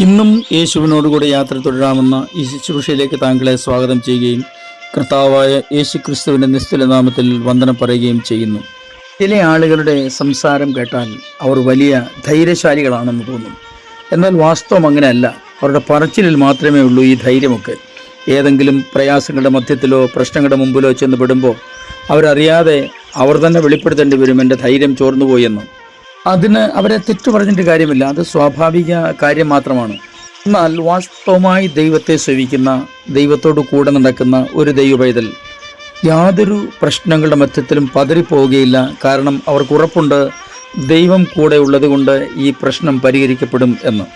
ഇന്നും യേശുവിനോടുകൂടി യാത്ര തുടരാമെന്ന ഈ ശുശ്രൂഷയിലേക്ക് താങ്കളെ സ്വാഗതം ചെയ്യുകയും കർത്താവായ യേശു ക്രിസ്തുവിൻ്റെ നിസ്തുല നാമത്തിൽ വന്ദനം പറയുകയും ചെയ്യുന്നു. ചില ആളുകളുടെ സംസാരം കേട്ടാൽ അവർ വലിയ ധൈര്യശാലികളാണെന്ന് തോന്നും. എന്നാൽ വാസ്തവം അങ്ങനെയല്ല. അവരുടെ പറച്ചിലിൽ മാത്രമേ ഉള്ളൂ ഈ ധൈര്യമൊക്കെ. ഏതെങ്കിലും പ്രയാസങ്ങളുടെ മധ്യത്തിലോ പ്രശ്നങ്ങളുടെ മുമ്പിലോ ചെന്ന് പെടുമ്പോൾ അവരറിയാതെ അവർ തന്നെ വെളിപ്പെടുത്തേണ്ടി വരും, എൻ്റെ ധൈര്യം ചോർന്നുപോയെന്ന്. അതിന് അവരെ തെറ്റു പറഞ്ഞിട്ട് കാര്യമില്ല, അത് സ്വാഭാവിക കാര്യം മാത്രമാണ്. എന്നാൽ വാസ്തവമായി ദൈവത്തെ സേവിക്കുന്ന, ദൈവത്തോട് കൂടെ നടക്കുന്ന ഒരു ദൈവപൈതൽ യാതൊരു പ്രശ്നങ്ങളുടെ മധ്യത്തിലും പതറിപ്പോവുകയില്ല. കാരണം അവർക്ക് ഉറപ്പുണ്ട്, ദൈവം കൂടെ ഉള്ളത് കൊണ്ട് ഈ പ്രശ്നം പരിഹരിക്കപ്പെടും എന്ന്.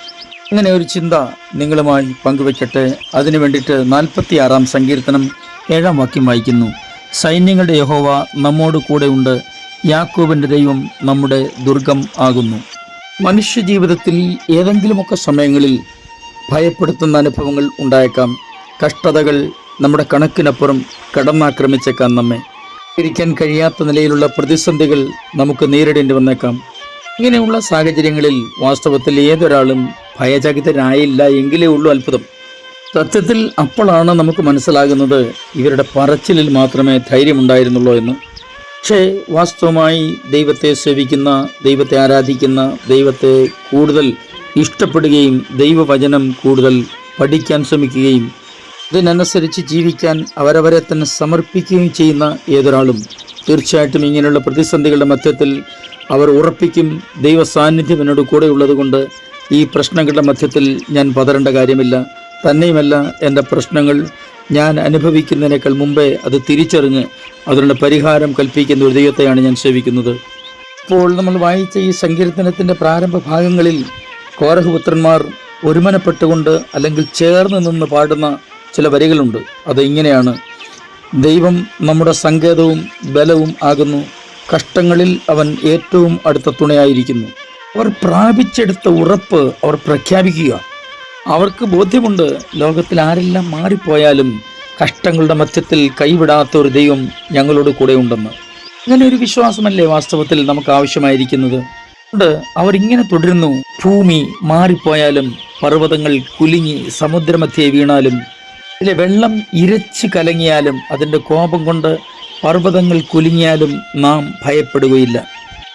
ഇങ്ങനെ ഒരു ചിന്ത നിങ്ങളുമായി പങ്കുവയ്ക്കട്ടെ. അതിനു വേണ്ടിയിട്ട് 46-ാം സങ്കീർത്തനം 7-ാം വാക്യം വായിക്കുന്നു. സൈന്യങ്ങളുടെ യഹോവ നമ്മോട് കൂടെ ഉണ്ട്, യാക്കോബിൻ്റെ ദൈവം നമ്മുടെ ദുർഗം ആകുന്നു. മനുഷ്യജീവിതത്തിൽ ഏതെങ്കിലുമൊക്കെ സമയങ്ങളിൽ ഭയപ്പെടുത്തുന്ന അനുഭവങ്ങൾ ഉണ്ടായേക്കാം. കഷ്ടതകൾ നമ്മുടെ കണക്കിനപ്പുറം കടന്നാക്രമിച്ചേക്കാം. നമ്മെ ഇരിക്കാൻ കഴിയാത്ത നിലയിലുള്ള പ്രതിസന്ധികൾ നമുക്ക് നേരിടേണ്ടി വന്നേക്കാം. ഇങ്ങനെയുള്ള സാഹചര്യങ്ങളിൽ വാസ്തവത്തിൽ ഏതൊരാളും ഭയചകിതരായില്ല എങ്കിലേ ഉള്ളൂ അത്ഭുതം. സത്യത്തിൽ അപ്പോഴാണ് നമുക്ക് മനസ്സിലാകുന്നത് ഇവരുടെ പറച്ചിലിൽ മാത്രമേ ധൈര്യമുണ്ടായിരുന്നുള്ളൂ എന്ന്. പക്ഷേ വാസ്തവമായി ദൈവത്തെ സേവിക്കുന്ന, ദൈവത്തെ ആരാധിക്കുന്ന, ദൈവത്തെ കൂടുതൽ ഇഷ്ടപ്പെടുകയും ദൈവവചനം കൂടുതൽ പഠിക്കാൻ ശ്രമിക്കുകയും ഇതിനനുസരിച്ച് ജീവിക്കാൻ അവരവരെ തന്നെ സമർപ്പിക്കുകയും ചെയ്യുന്ന ഏതൊരാളും തീർച്ചയായിട്ടും ഇങ്ങനെയുള്ള പ്രതിസന്ധികളുടെ മധ്യത്തിൽ അവർ ഉറപ്പിക്കും, ദൈവ സാന്നിധ്യം എന്നോട് കൂടെ ഉള്ളത് കൊണ്ട് ഈ പ്രശ്നങ്ങളുടെ മധ്യത്തിൽ ഞാൻ പതറേണ്ട കാര്യമില്ല. തന്നെയുമല്ല, എൻ്റെ പ്രശ്നങ്ങൾ ഞാൻ അനുഭവിക്കുന്നതിനേക്കാൾ മുമ്പേ അത് തിരിച്ചറിഞ്ഞ് അതിനുള്ള പരിഹാരം കൽപ്പിക്കുന്ന ഒരു ദൈവത്തെയാണ് ഞാൻ സേവിക്കുന്നത്. ഇപ്പോൾ നമ്മൾ വായിച്ച ഈ സങ്കീർത്തനത്തിൻ്റെ പ്രാരംഭ ഭാഗങ്ങളിൽ കോരഹപുത്രന്മാർ ഒരുമനപ്പെട്ടുകൊണ്ട് അല്ലെങ്കിൽ ചേർന്ന് നിന്ന് പാടുന്ന ചില വരികളുണ്ട്. അത് ഇങ്ങനെയാണ്: ദൈവം നമ്മുടെ സങ്കേതവും ബലവും ആകുന്നു, കഷ്ടങ്ങളിൽ അവൻ ഏറ്റവും അടുത്ത തുണയായിരിക്കുന്നു. അവർ പ്രാപിച്ചെടുത്ത ഉറപ്പ് അവർ പ്രഖ്യാപിക്കുക. അവർക്ക് ബോധ്യമുണ്ട്, ലോകത്തിൽ ആരെല്ലാം മാറിപ്പോയാലും കഷ്ടങ്ങളുടെ മധ്യത്തിൽ കൈവിടാത്ത ഒരു ദൈവം ഞങ്ങളോട് കൂടെ ഉണ്ടെന്ന്. അങ്ങനെ ഒരു വിശ്വാസമല്ലേ വാസ്തവത്തിൽ നമുക്ക് ആവശ്യമായിരിക്കുന്നത്. അതുകൊണ്ട് അവരിങ്ങനെ തുടരുന്നു. ഭൂമി മാറിപ്പോയാലും, പർവ്വതങ്ങൾ കുലുങ്ങി സമുദ്രമധ്യേ വീണാലും, ഇതിലെ വെള്ളം ഇരച്ച് കലങ്ങിയാലും, അതിൻ്റെ കോപം കൊണ്ട് പർവ്വതങ്ങൾ കുലുങ്ങിയാലും നാം ഭയപ്പെടുകയില്ല.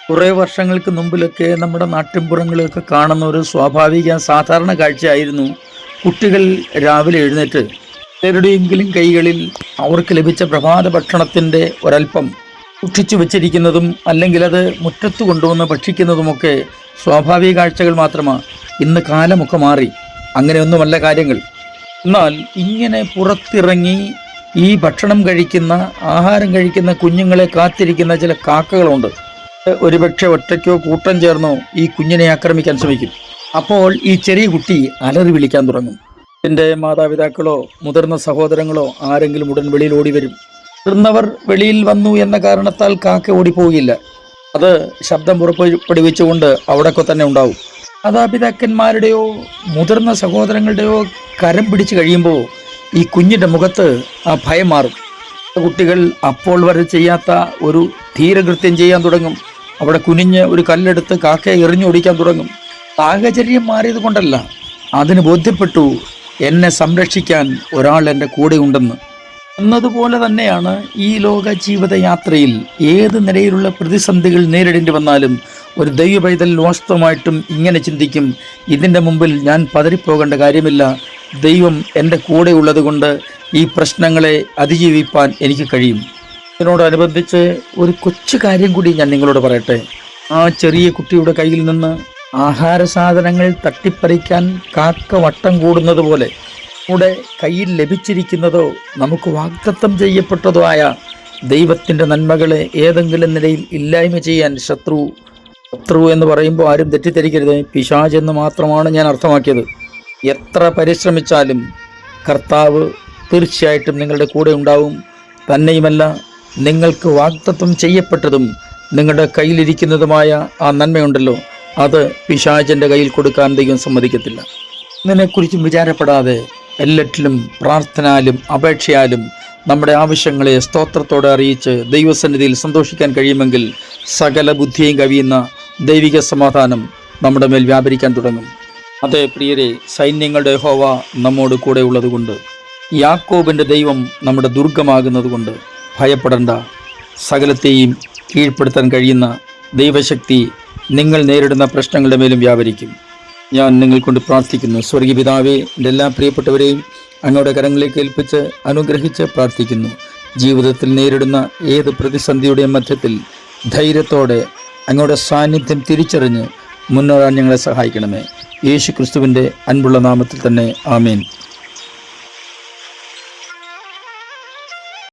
കുറേ വർഷങ്ങൾക്ക് മുമ്പിലൊക്കെ നമ്മുടെ നാട്ടിൻപുറങ്ങളിലൊക്കെ കാണുന്ന ഒരു സ്വാഭാവിക സാധാരണ കാഴ്ചയായിരുന്നു, കുട്ടികൾ രാവിലെ എഴുന്നേറ്റ് ചിലരുടെയെങ്കിലും കൈകളിൽ അവർക്ക് ലഭിച്ച പ്രഭാത ഭക്ഷണത്തിൻ്റെ ഒരൽപ്പം സൂക്ഷിച്ചു വെച്ചിരിക്കുന്നതും അല്ലെങ്കിൽ അത് മുറ്റത്ത് കൊണ്ടുവന്ന് ഭക്ഷിക്കുന്നതുമൊക്കെ സ്വാഭാവിക കാഴ്ചകൾ മാത്രമാണ്. ഇന്ന് കാലമൊക്കെ മാറി, അങ്ങനെയൊന്നുമല്ല കാര്യങ്ങൾ. എന്നാൽ ഇങ്ങനെ പുറത്തിറങ്ങി ഈ ഭക്ഷണം കഴിക്കുന്ന, ആഹാരം കഴിക്കുന്ന കുഞ്ഞുങ്ങളെ കാത്തിരിക്കുന്ന ചില കാക്കകളുണ്ട്. ഒരുപക്ഷെ ഒറ്റയ്ക്കോ കൂട്ടം ചേർന്നോ ഈ കുഞ്ഞിനെ ആക്രമിക്കാൻ ശ്രമിക്കും. അപ്പോൾ ഈ ചെറിയ കുട്ടി അലറി വിളിക്കാൻ തുടങ്ങും. എൻ്റെ മാതാപിതാക്കളോ മുതിർന്ന സഹോദരങ്ങളോ ആരെങ്കിലും ഉടൻ വെളിയിൽ ഓടി വരും. മുതിർന്നവർ വെളിയിൽ വന്നു എന്ന കാരണത്താൽ കാക്ക ഓടിപ്പോവുകയില്ല. അത് ശബ്ദം പുറപ്പെടുവിച്ചുകൊണ്ട് അവിടെയൊക്കെ തന്നെ ഉണ്ടാവും. മാതാപിതാക്കന്മാരുടെയോ മുതിർന്ന സഹോദരങ്ങളുടെയോ കരം പിടിച്ചു കഴിയുമ്പോൾ ഈ കുഞ്ഞിൻ്റെ മുഖത്ത് ആ ഭയം മാറും. കുട്ടികൾ അപ്പോൾ വരെ ചെയ്യാത്ത ഒരു ധീരകൃത്യം ചെയ്യാൻ തുടങ്ങും. അവിടെ കുനിഞ്ഞ് ഒരു കല്ലെടുത്ത് കാക്കയെ എറിഞ്ഞോടിക്കാൻ തുടങ്ങും. സാഹചര്യം മാറിയത് കൊണ്ടല്ല, അതിന് ബോധ്യപ്പെട്ടു എന്നെ സംരക്ഷിക്കാൻ ഒരാൾ എൻ്റെ കൂടെ ഉണ്ടെന്ന്. എന്നതുപോലെ തന്നെയാണ് ഈ ലോക ജീവിതയാത്രയിൽ ഏത് നിലയിലുള്ള പ്രതിസന്ധികൾ നേരിടേണ്ടി വന്നാലും ഒരു ദൈവപൈതൽ വാസ്തവമായിട്ടും ഇങ്ങനെ ചിന്തിക്കും, ഇതിൻ്റെ മുമ്പിൽ ഞാൻ പതറിപ്പോകേണ്ട കാര്യമില്ല, ദൈവം എൻ്റെ കൂടെ ഉള്ളത് കൊണ്ട് ഈ പ്രശ്നങ്ങളെ അതിജീവിപ്പാൻ എനിക്ക് കഴിയും. ഇതിനോടനുബന്ധിച്ച് ഒരു കൊച്ചു കാര്യം കൂടി ഞാൻ നിങ്ങളോട് പറയട്ടെ. ആ ചെറിയ കുട്ടിയുടെ കയ്യിൽ നിന്ന് ആഹാര സാധനങ്ങൾ തട്ടിപ്പറിക്കാൻ കാക്ക വട്ടം കൂടുന്നത് പോലെ നമ്മുടെ കയ്യിൽ ലഭിച്ചിരിക്കുന്നതോ നമുക്ക് വാഗ്ദത്തം ചെയ്യപ്പെട്ടതോ ആയ ദൈവത്തിൻ്റെ നന്മകളെ ഏതെങ്കിലും നിലയിൽ ഇല്ലായ്മ ചെയ്യാൻ ശത്രു എന്ന് പറയുമ്പോൾ ആരും തെറ്റിദ്ധരിക്കരുത്, പിശാചെന്ന് മാത്രമാണ് ഞാൻ അർത്ഥമാക്കിയത്. എത്ര പരിശ്രമിച്ചാലും കർത്താവ് തീർച്ചയായിട്ടും നിങ്ങളുടെ കൂടെ ഉണ്ടാവും. തന്നെയുമല്ല, നിങ്ങൾക്ക് വാഗ്ദത്തം ചെയ്യപ്പെട്ടതും നിങ്ങളുടെ കയ്യിലിരിക്കുന്നതുമായ ആ നന്മയുണ്ടല്ലോ, അത് പിശാചൻ്റെ കയ്യിൽ കൊടുക്കാൻ ദൈവം സമ്മതിക്കത്തില്ല. ഇതിനെക്കുറിച്ചും വിചാരപ്പെടാതെ എല്ലാറ്റിലും പ്രാർത്ഥനയാലും അപേക്ഷയാലും നമ്മുടെ ആവശ്യങ്ങളെ സ്തോത്രത്തോടെ അറിയിച്ച് ദൈവസന്നിധിയിൽ സന്തോഷിക്കാൻ കഴിയുമെങ്കിൽ സകല ബുദ്ധിയും കവിയുന്ന ദൈവിക സമാധാനം നമ്മുടെ മേൽ വ്യാപരിക്കാൻ തുടങ്ങും. അതെ പ്രിയരെ, സൈന്യങ്ങളുടെ യഹോവ നമ്മോട് കൂടെ ഉള്ളതുകൊണ്ട്, യാക്കോബിൻ്റെ ദൈവം നമ്മുടെ ദുർഗമാകുന്നതുകൊണ്ട് ഭയപ്പെടേണ്ട. സകലത്തെയും കീഴ്പ്പെടുത്താൻ കഴിയുന്ന ദൈവശക്തി നിങ്ങൾ നേരിടുന്ന പ്രശ്നങ്ങളുടെ മേലും വ്യാപരിക്കും. ഞാൻ നിങ്ങൾ കൊണ്ട് പ്രാർത്ഥിക്കുന്നു. സ്വർഗീയ പിതാവേ, എൻ്റെ എല്ലാ പ്രിയപ്പെട്ടവരെയും അങ്ങയുടെ കരങ്ങളിലേക്ക് ഏൽപ്പിച്ച് അനുഗ്രഹിച്ച് പ്രാർത്ഥിക്കുന്നു. ജീവിതത്തിൽ നേരിടുന്ന ഏത് പ്രതിസന്ധിയുടെ മധ്യത്തിൽ ധൈര്യത്തോടെ അങ്ങയുടെ സാന്നിധ്യം തിരിച്ചറിഞ്ഞ് മുന്നേറാൻ ഞങ്ങളെ സഹായിക്കണമേ. യേശു ക്രിസ്തുവിൻ്റെ അൻപുള്ള നാമത്തിൽ തന്നെ ആമേൻ.